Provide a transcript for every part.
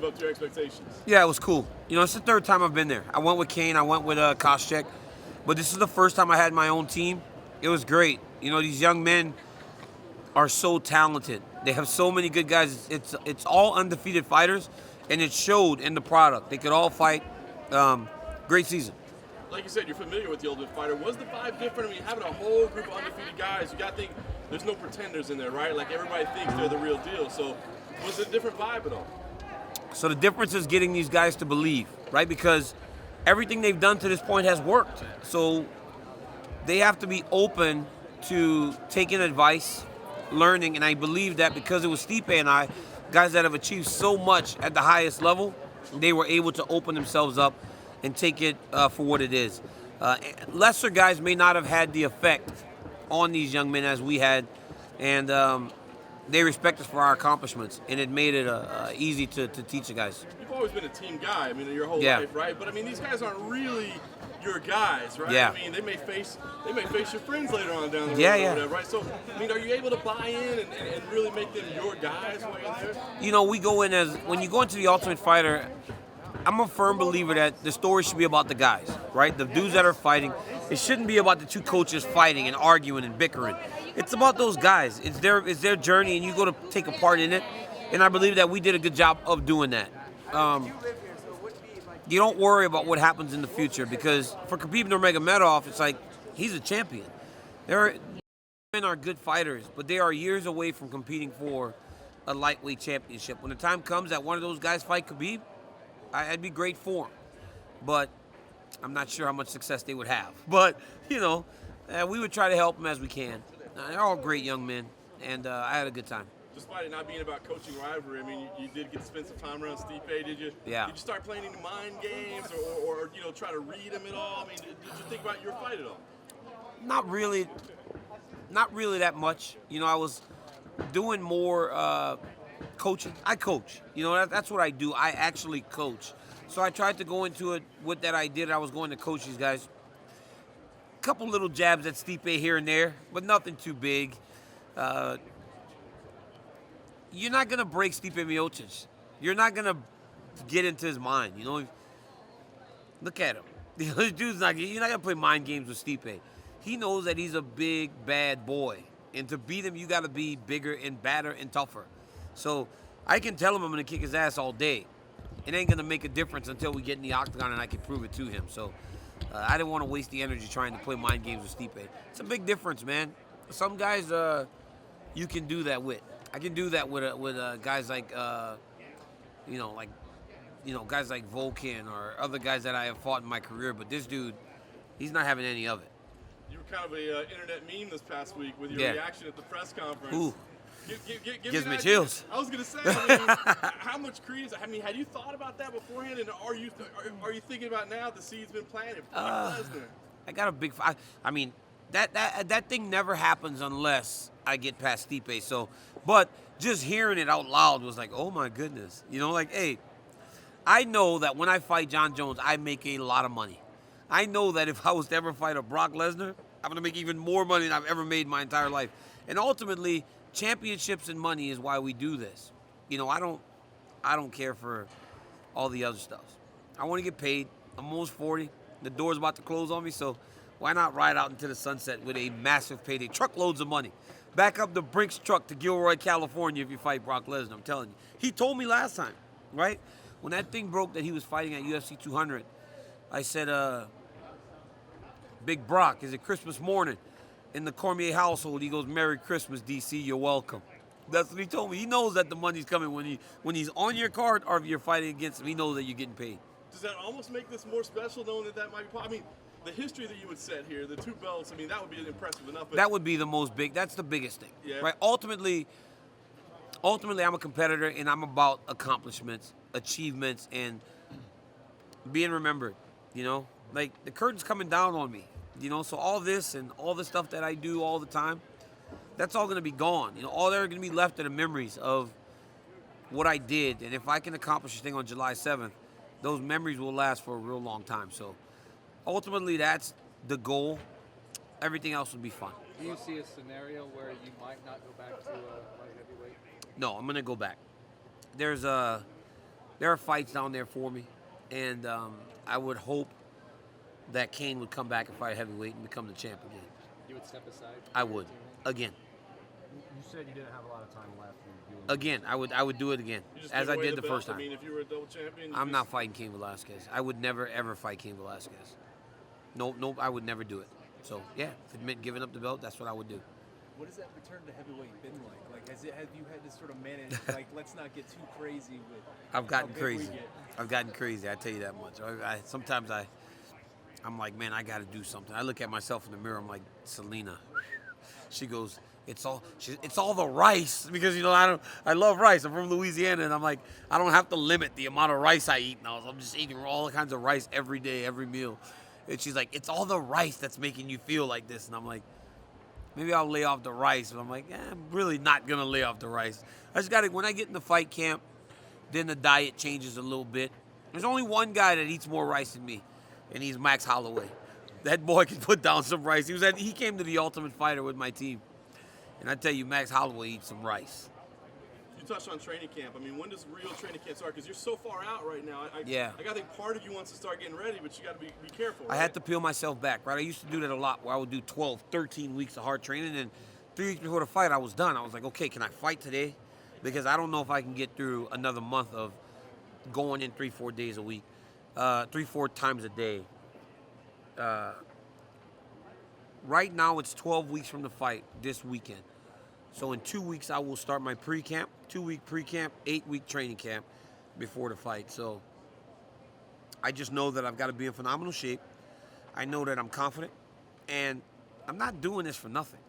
live up to your expectations? Yeah, it was cool. You know, it's the third time I've been there. I went with Kane, I went with Koscheck, but this is the first time I had my own team. It was great. You know, these young men are so talented. They have so many good guys. It's all undefeated fighters, and it showed in the product. They could all fight. Great season. Like you said, you're familiar with the Ultimate Fighter. Was the vibe different? I mean, having a whole group of undefeated guys, you got to think there's no pretenders in there, right? Like everybody thinks they're the real deal. So was it a different vibe at all? So the difference is getting these guys to believe, right? Because everything they've done to this point has worked. So they have to be open to taking advice, learning, and I believe that because it was Stipe and I, guys that have achieved so much at the highest level, they were able to open themselves up and take it for what it is. Lesser guys may not have had the effect on these young men as we had, and they respect us for our accomplishments, and it made it easy to teach the guys. You've always been a team guy, I mean, your whole life, right? But I mean, these guys aren't really your guys, right? Yeah. I mean, they may face your friends later on down the road Yeah. or whatever, right? So, I mean, are you able to buy in and really make them your guys while you're there? You know, we go in as, when you go into the Ultimate Fighter, I'm a firm believer that the story should be about the guys, right? The dudes that are fighting. It shouldn't be about the two coaches fighting and arguing and bickering. It's about those guys. It's their journey, and you go to take a part in it. And I believe that we did a good job of doing that. You don't worry about what happens in the future because for Khabib Nurmagomedov, it's like he's a champion. Men are good fighters, but they are years away from competing for a lightweight championship. When the time comes that one of those guys fight Khabib, I'd be great for him. But I'm not sure how much success they would have. But, you know, we would try to help them as we can. They're all great young men, and I had a good time. Despite it not being about coaching rivalry, I mean, you did get to spend some time around Stipe, did you? Yeah. Did you start playing any mind games or you know, try to read him at all? I mean, did you think about your fight at all? Not really that much. You know, I was doing more coaching. I coach. You know, that's what I do. I actually coach. So I tried to go into it with that idea that I was going to coach these guys. A couple little jabs at Stipe here and there, but nothing too big. You're not going to break Stipe Miocic. You're not going to get into his mind. You know, look at him. This dude's you're not going to play mind games with Stipe. He knows that he's a big, bad boy. And to beat him, you got to be bigger and badder and tougher. So I can tell him I'm going to kick his ass all day. It ain't going to make a difference until we get in the octagon and I can prove it to him. So I didn't want to waste the energy trying to play mind games with Stipe. It's a big difference, man. Some guys you can do that with. I can do that with guys like, guys like Volkan or other guys that I have fought in my career. But this dude, he's not having any of it. You were kind of an internet meme this past week with your reaction at the press conference. Ooh. Gives me chills. I was gonna say, I mean, how much credence? I mean, had you thought about that beforehand, and are you thinking about now the seed's been planted? Brock Lesnar. I got a big. I mean, that thing never happens unless I get past Stipe. So, but just hearing it out loud was like, oh my goodness, you know, like, hey, I know that when I fight John Jones, I make a lot of money. I know that if I was to ever fight a Brock Lesnar, I'm gonna make even more money than I've ever made my entire life. And ultimately, championships and money is why we do this. You know, I don't care for all the other stuff. I want to get paid. I'm almost 40. The door's about to close on me, so why not ride out into the sunset with a massive payday? Truckloads of money. Back up the Brinks truck to Gilroy, California if you fight Brock Lesnar, I'm telling you. He told me last time, right? When that thing broke that he was fighting at UFC 200, I said, Big Brock, is it Christmas morning? In the Cormier household, he goes, Merry Christmas, DC, you're welcome. That's what he told me. He knows that the money's coming when he's on your card or if you're fighting against him. He knows that you're getting paid. Does that almost make this more special knowing that might be? I mean, the history that you would set here, the 2 belts, I mean, that would be impressive enough. But that would be the most big. That's the biggest thing, right? Ultimately, I'm a competitor, and I'm about accomplishments, achievements, and being remembered, you know? Like, the curtain's coming down on me. You know, so all this and all the stuff that I do all the time, that's all going to be gone. You know, all they're going to be left are the memories of what I did. And if I can accomplish this thing on July 7th, those memories will last for a real long time. So ultimately, that's the goal. Everything else will be fun. Do you see a scenario where you might not go back to light heavyweight? No, I'm going to go back. there are fights down there for me, and I would hope that Kane would come back and fight heavyweight and become the champ again. You would step aside? I would. Again. You said you didn't have a lot of time left. Again, I would do it again, as I did the first time. I mean, if you were a double champion, I'm not fighting Cain Velasquez. I would never ever fight Cain Velasquez. Nope, I would never do it. So yeah, if it meant giving up the belt, that's what I would do. What has that return to heavyweight been like? Like, have you had to sort of manage? Like, let's not get too crazy with. I've gotten how big we crazy. get? I've gotten crazy. I tell you that much. Sometimes I'm like, man, I got to do something. I look at myself in the mirror. I'm like, Selena. She goes, it's all the rice, because I love rice. I'm from Louisiana, and I'm like, I don't have to limit the amount of rice I eat now. I'm just eating all kinds of rice every day, every meal. And she's like, it's all the rice that's making you feel like this. And I'm like, maybe I'll lay off the rice. But I'm like, I'm really not gonna lay off the rice. I just gotta, when I get in the fight camp, then the diet changes a little bit. There's only one guy that eats more rice than me, and he's Max Holloway. That boy can put down some rice. He came to the Ultimate Fighter with my team. And I tell you, Max Holloway eats some rice. You touched on training camp. I mean, when does real training camp start? Because you're so far out right now. I gotta think part of you wants to start getting ready, but you gotta be careful. Right? I had to peel myself back, right? I used to do that a lot, where I would do 12, 13 weeks of hard training, and 3 weeks before the fight, I was done. I was like, okay, can I fight today? Because I don't know if I can get through another month of going in 3-4 days a week, 3-4 times a day. Right now, it's 12 weeks from the fight this weekend. So in 2 weeks, I will start my pre-camp, 2-week pre-camp, 8-week training camp before the fight. So I just know that I've got to be in phenomenal shape. I know that I'm confident, and I'm not doing this for nothing.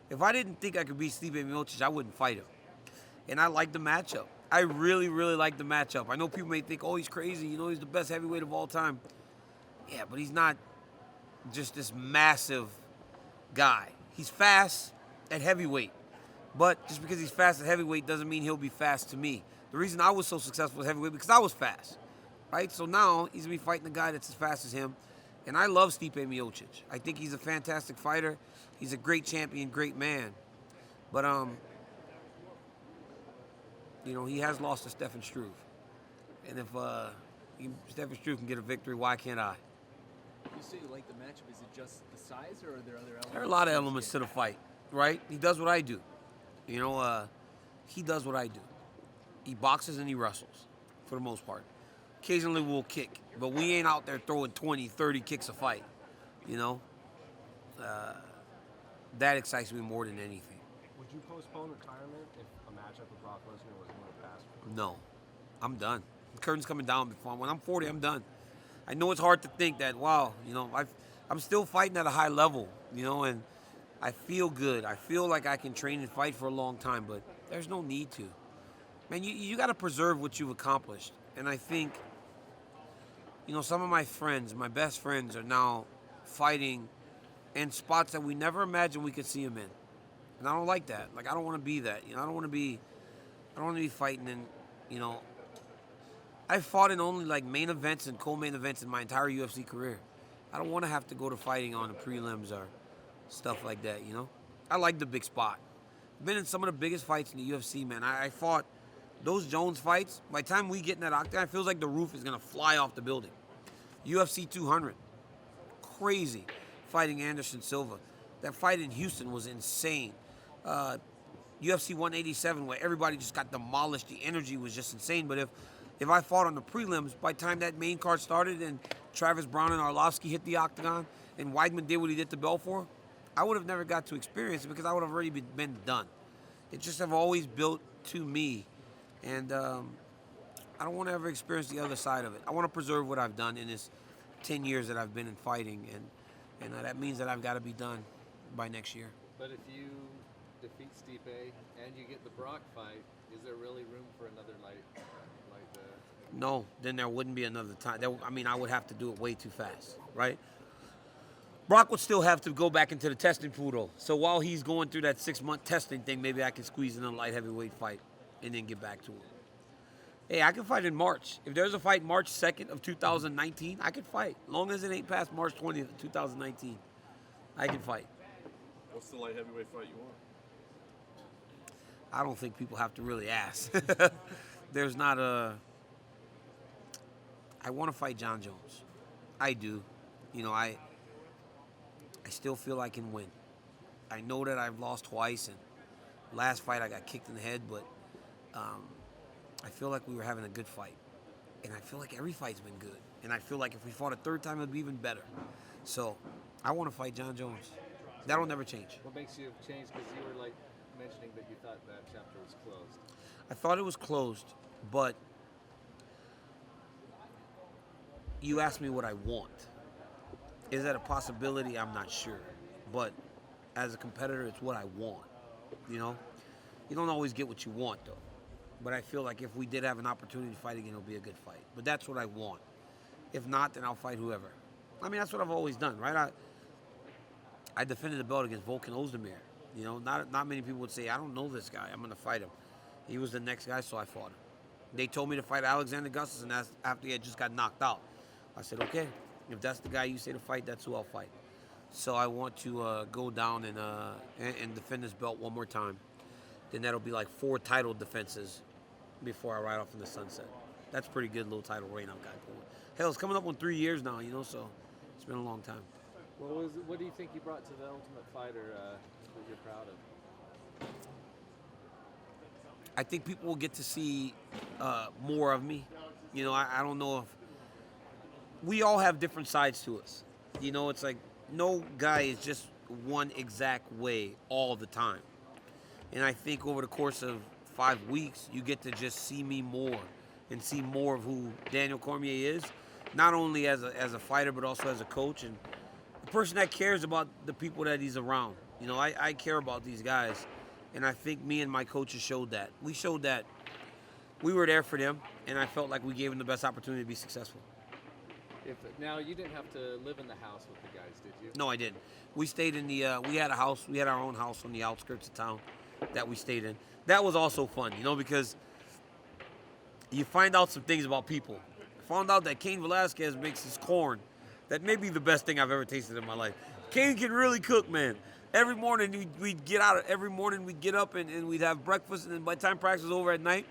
If I didn't think I could beat Stipe Miocic, I wouldn't fight him. And I like the matchup. I really, really like the matchup. I know people may think, oh, he's crazy. He's the best heavyweight of all time. Yeah, but he's not just this massive guy. He's fast at heavyweight. But just because he's fast at heavyweight doesn't mean he'll be fast to me. The reason I was so successful at heavyweight because I was fast, right? So now he's going to be fighting a guy that's as fast as him. And I love Stipe Miocic. I think he's a fantastic fighter. He's a great champion, great man. But, he has lost to Stefan Struve. And if Stefan Struve can get a victory, why can't I? You say you like the matchup. Is it just the size, or are there other elements? There are a lot of elements to the fight, right? He does what I do. He does what I do. He boxes and he wrestles, for the most part. Occasionally we'll kick, but we ain't out there throwing 20, 30 kicks a fight, That excites me more than anything. Would you postpone retirement if a matchup with Brock Lesnar was going to pass? No, I'm done. The curtain's coming down before. When I'm 40, I'm done. I know it's hard to think that, wow, I'm still fighting at a high level, and I feel good. I feel like I can train and fight for a long time, but there's no need to. Man, you got to preserve what you've accomplished. And I think, some of my friends, my best friends, are now fighting in spots that we never imagined we could see them in. And I don't like that. Like, I don't want to be that. I don't want to be fighting in, I fought in only like main events and co-main events in my entire UFC career. I don't want to have to go to fighting on the prelims or stuff like that, I like the big spot. Been in some of the biggest fights in the UFC, man. I fought those Jones fights. By the time we get in that octagon, it feels like the roof is going to fly off the building. UFC 200. Crazy. Fighting Anderson Silva. That fight in Houston was insane. UFC 187, where everybody just got demolished. The energy was just insane. But if I fought on the prelims, by the time that main card started and Travis Brown and Arlovsky hit the octagon and Weidman did what he did to Belfort, I would have never got to experience it because I would have already been done. It just have always built to me. And I don't want to ever experience the other side of it. I want to preserve what I've done in this 10 years that I've been in fighting. And that means that I've got to be done by next year. But if you defeat Stipe and you get the Brock fight, is there really room for another like that? No, then there wouldn't be another time. I would have to do it way too fast, right? Brock would still have to go back into the testing pool, though. So while he's going through that 6-month testing thing, maybe I can squeeze in a light heavyweight fight and then get back to him. Hey, I can fight in March. If there's a fight March 2nd of 2019, I can fight. As long as it ain't past March 20th of 2019, I can fight. What's the light heavyweight fight you want? I don't think people have to really ask. There's not a I want to fight John Jones. I do. You know, I still feel I can win. I know that I've lost twice, and last fight I got kicked in the head, but I feel like we were having a good fight. And I feel like every fight's been good. And I feel like if we fought a third time, it'd be even better. So I want to fight John Jones. That'll never change. What makes you change? Because you were like mentioning that you thought that chapter was closed. I thought it was closed, but you asked me what I want. Is that a possibility? I'm not sure. But as a competitor, it's what I want. You know? You don't always get what you want, though. But I feel like if we did have an opportunity to fight again, it'll be a good fight. But that's what I want. If not, then I'll fight whoever. I mean, that's what I've always done, right? I defended the belt against Volkan Ozdemir. You know, not many people would say, I don't know this guy. I'm going to fight him. He was the next guy, so I fought him. They told me to fight Alexander Gustafsson, and that's after he had just got knocked out. I said, okay, if that's the guy you say to fight, that's who I'll fight. So I want to go down and defend this belt one more time. Then that'll be like 4 title defenses before I ride off in the sunset. That's pretty good little title reign I've got going. Hell, it's coming up on 3 years now, you know, so it's been a long time. What do you think you brought to the Ultimate Fighter that you're proud of? I think people will get to see more of me. You know, I don't know if... We all have different sides to us. You know, it's like no guy is just one exact way all the time. And I think over the course of 5 weeks, you get to just see me more and see more of who Daniel Cormier is, not only as a fighter, but also as a coach and a person that cares about the people that he's around. You know, I care about these guys, and I think me and my coaches showed that. We showed that we were there for them, and I felt like we gave them the best opportunity to be successful. Now, you didn't have to live in the house with the guys, did you? No, I didn't. We stayed in the, we had our own house on the outskirts of town that we stayed in. That was also fun, you know, because you find out some things about people. I found out that Cain Velasquez makes his corn. That may be the best thing I've ever tasted in my life. Cain can really cook, man. Every morning we'd get up and we'd have breakfast, and then by the time practice was over at night,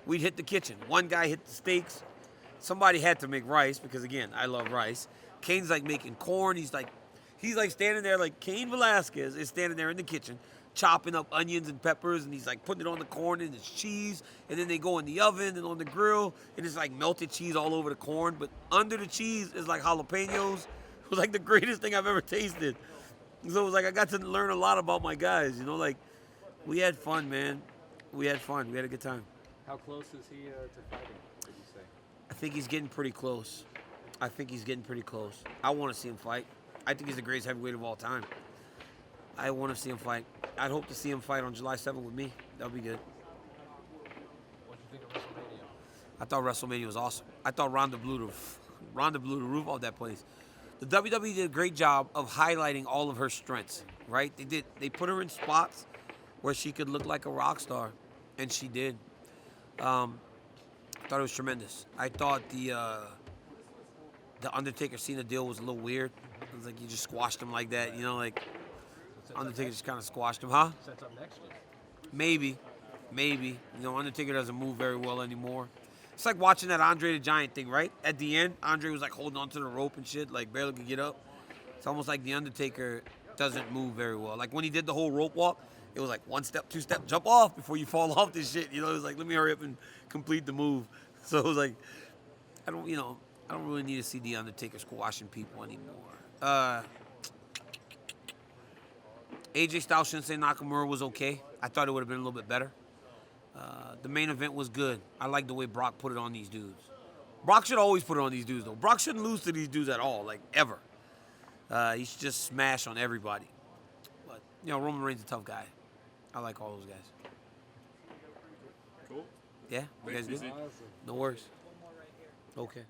we'd hit the kitchen. One guy hit the steaks. Somebody had to make rice because, again, I love rice. Cain's like making corn. He's like standing there like Cain Velasquez is standing there in the kitchen chopping up onions and peppers, and he's like putting it on the corn and it's cheese, and then they go in the oven and on the grill, and it's like melted cheese all over the corn, but under the cheese is like jalapenos. It was like the greatest thing I've ever tasted. So it was like I got to learn a lot about my guys, you know, like we had fun, man. We had fun. We had a good time. How close is he to fighting, would you say? I think he's getting pretty close. I want to see him fight. I think he's the greatest heavyweight of all time. I want to see him fight. I'd hope to see him fight on July 7th with me. That would be good. What do you think of WrestleMania? I thought WrestleMania was awesome. I thought Ronda blew the roof off that place. The WWE did a great job of highlighting all of her strengths, right? They put her in spots where she could look like a rock star, and she did. I thought it was tremendous. I thought the Undertaker Cena deal was a little weird. It was like you just squashed him like that, you know, like Undertaker just kind of squashed him, huh? Sets up next year. Maybe. You know, Undertaker doesn't move very well anymore. It's like watching that Andre the Giant thing, right? At the end, Andre was like holding onto the rope and shit, like barely could get up. It's almost like the Undertaker doesn't move very well. Like when he did the whole rope walk, it was like 1 step, 2 step, jump off before you fall off this shit. You know, it was like, let me hurry up and complete the move. So it was like, I don't really need to see the Undertaker squashing people anymore. AJ Styles Shinsuke Nakamura was okay. I thought it would have been a little bit better. The main event was good. I like the way Brock put it on these dudes. Brock should always put it on these dudes, though. Brock shouldn't lose to these dudes at all, like, ever. He should just smash on everybody. But, you know, Roman Reigns is a tough guy. I like all those guys. Cool. Yeah? You guys good? Awesome. No worries. Okay.